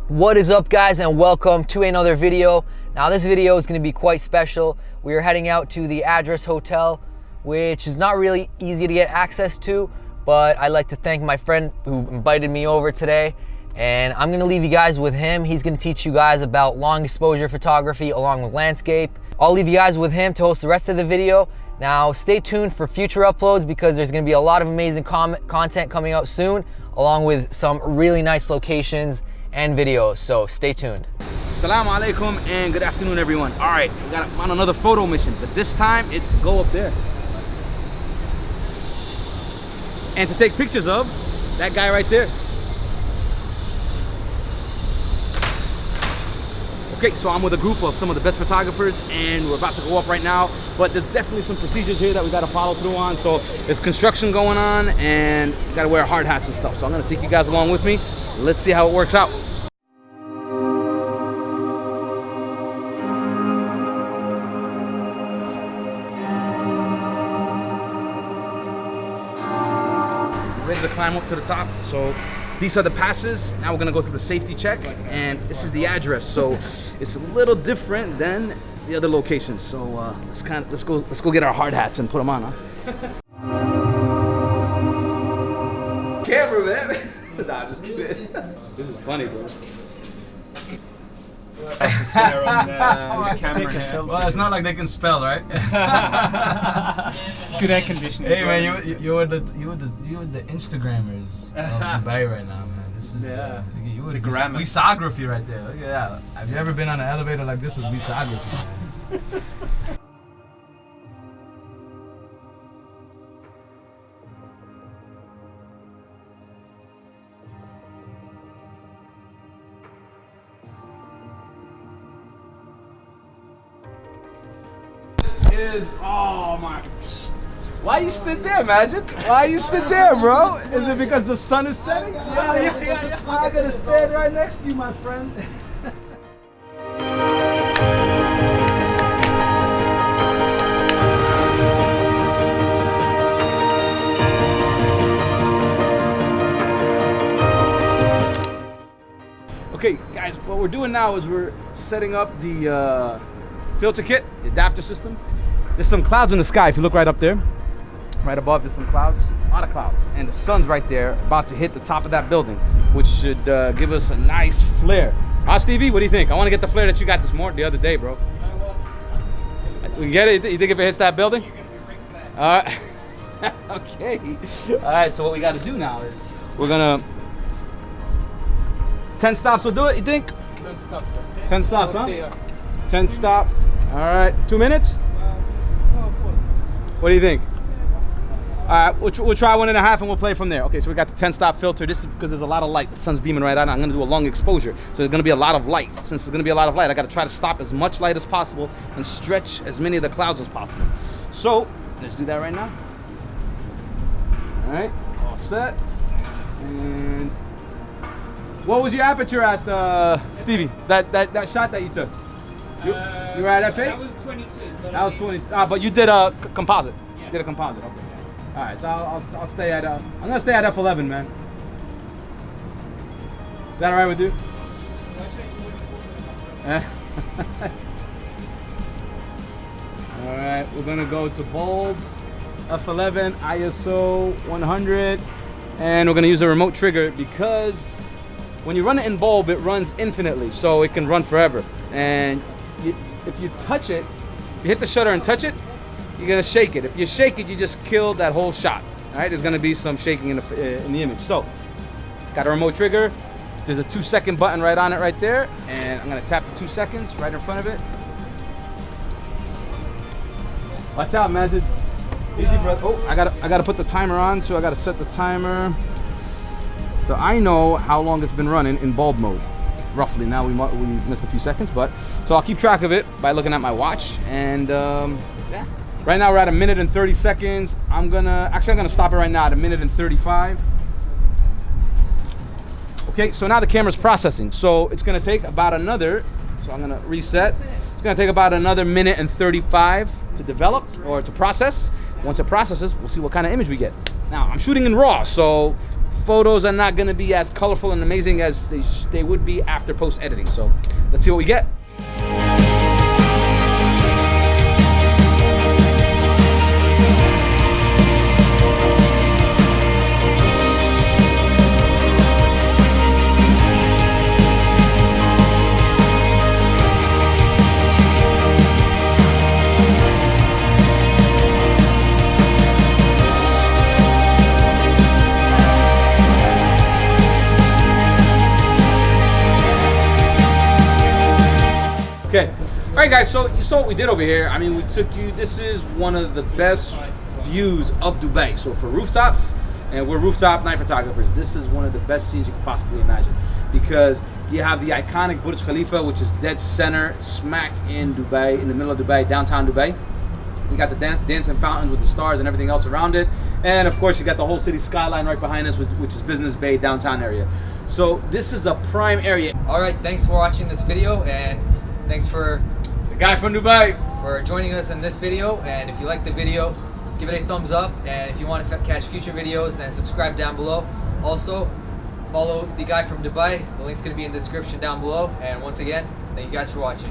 What is up, guys, and welcome to another video. Now this video is going to be quite special. We are heading out to the Address Hotel, which is not really easy to get access to, but I'd like to thank my friend who invited me over today, and I'm going to leave you guys with him. He's going to teach you guys about long exposure photography along with landscape. I'll leave you guys with him to host the rest of the video. Now stay tuned for future uploads because there's going to be a lot of amazing content coming out soon, along with some really nice locations and videos, so stay tuned. Assalamu alaikum and good afternoon, everyone. All right, I'm on another photo mission, but this time it's go up there and to take pictures of that guy right there. Okay, so I'm with a group of some of the best photographers and we're about to go up right now, but there's definitely some procedures here that we got to follow through on. So there's construction going on and you got to wear hard hats and stuff. So I'm going to take you guys along with me. Let's see how it works out. Ready to climb up to the top. So these are the passes. Now we're gonna go through the safety check, and this is the address. So it's a little different than the other locations. So let's go get our hard hats and put them on, huh? Camera, man. Nah, I'm just kidding. This is funny, bro. Well, it's not like they can spell, right? It's good air conditioning. Hey man, you're the Instagrammers of Dubai right now, man. This is you were the grammar. Visography right there. Look at that. Have you ever been on an elevator like this with visography, man? Oh my, why you stood there, Magic? Why you stood there, bro? Is it because the sun is setting? Yeah. I'm gonna stand right next to you, my friend. Okay, guys, what we're doing now is we're setting up the filter kit, the adapter system. There's some clouds in the sky. If you look right up there, right above, there's some clouds, a lot of clouds. And the sun's right there, about to hit the top of that building, which should give us a nice flare. Stevie, what do you think? I want to get the flare that you got the other day, bro. We can get it? You think if it hits that building? All right. Okay. All right, so what we got to do now is we're going to... 10 stops will do it, you think? 10 stops. 10 stops, huh? 10 stops. All right, 2 minutes? What do you think? All right, we'll try 1.5 and we'll play from there. Okay, so we got the 10-stop filter. This is because there's a lot of light. The sun's beaming right on. I'm gonna do a long exposure. So there's gonna be a lot of light. Since there's gonna be a lot of light, I gotta try to stop as much light as possible and stretch as many of the clouds as possible. So let's do that right now. All right, all set. And what was your aperture at, Stevie? That shot that you took? You were at F8? That was 22. That was 20. But you did a composite. Yeah. You did a composite. Okay. All right. So I'll stay at. I'm gonna stay at F11, man. Is that all right with you? All right. We're gonna go to bulb, F11, ISO 100, and we're gonna use a remote trigger because when you run it in bulb, it runs infinitely, so it can run forever. And if you touch it, if you hit the shutter and touch it, you're gonna shake it. If you shake it, you just killed that whole shot. All right, there's gonna be some shaking in the image. So, got a remote trigger. There's a 2-second button right on it right there, and I'm gonna tap the 2 seconds right in front of it. Watch out, Magic. Easy, brother. Oh, I gotta put the timer on, so I gotta set the timer. So I know how long it's been running in bulb mode. Roughly. Now we missed a few seconds, but so I'll keep track of it by looking at my watch. And yeah, right now we're at 1 minute and 30 seconds. I'm gonna stop it right now at 1 minute and 35. Okay, so now the camera's processing. So it's gonna take about another. So I'm gonna reset. It's gonna take about another 1 minute and 35 to develop or to process. Once it processes, we'll see what kind of image we get. Now I'm shooting in RAW, so photos are not gonna be as colorful and amazing as they would be after post editing. So let's see what we get. Okay, all right guys, so you saw what we did over here. I mean, we took you, this is one of the best views of Dubai. So for rooftops, and we're rooftop night photographers, this is one of the best scenes you could possibly imagine, because you have the iconic Burj Khalifa, which is dead center, smack in Dubai, in the middle of Dubai, downtown Dubai. You got the dancing fountains with the stars and everything else around it. And of course, you got the whole city skyline right behind us, which is Business Bay, downtown area. So this is a prime area. All right, thanks for watching this video, and thanks for the guy from Dubai for joining us in this video. And if you like the video, give it a thumbs up. And if you want to catch future videos, then subscribe down below. Also, follow the guy from Dubai. The link's going to be in the description down below. And once again, thank you guys for watching.